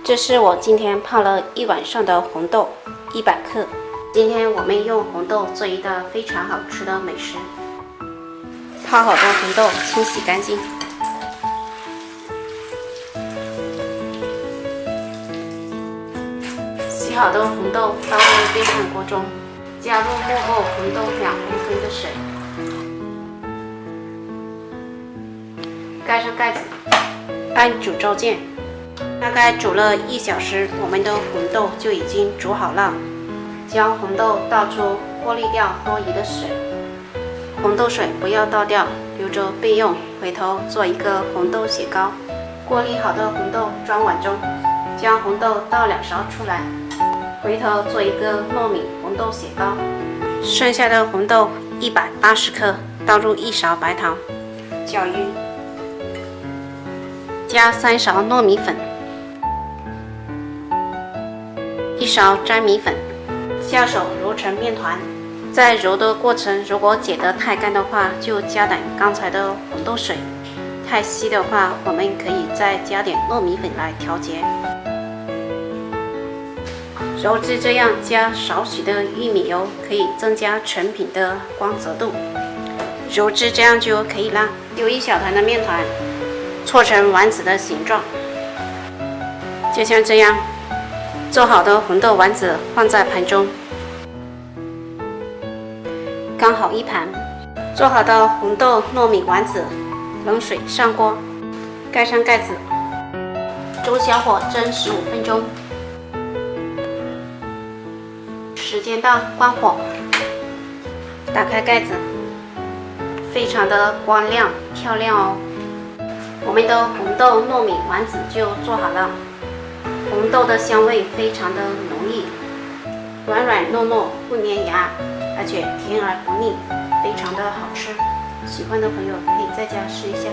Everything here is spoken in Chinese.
这是我今天泡了一晚上的红豆，100克。今天我们用红豆做一道非常好吃的美食。泡好的红豆清洗干净，洗好的红豆倒入电饭锅中，加入没过红豆2公分的水，盖上盖子，按煮粥键。大概煮了1小时，我们的红豆就已经煮好了。将红豆倒出，过滤掉多余的水。红豆水不要倒掉，留着备用。回头做一个红豆血糕。过滤好的红豆装碗中，将红豆倒2勺出来。回头做一个糯米红豆血糕。剩下的红豆180克，倒入1勺白糖，搅匀。加3勺糯米粉。1勺粘米粉，下手揉成面团。在揉的过程，如果解得太干的话，就加点刚才的红豆水；太稀的话，我们可以再加点糯米粉来调节。揉至这样，加少许的玉米油，可以增加成品的光泽度。揉至这样就可以了。有1小团的面团，搓成丸子的形状，就像这样。做好的红豆丸子放在盘中，刚好1盘。做好的红豆糯米丸子，冷水上锅，盖上盖子，中小火蒸15分钟。时间到，关火，打开盖子，非常的光亮漂亮哦。我们的红豆糯米丸子就做好了。红豆的香味非常的浓郁，软软糯糯不粘牙，而且甜而不腻，非常的好吃。喜欢的朋友可以在家试一下。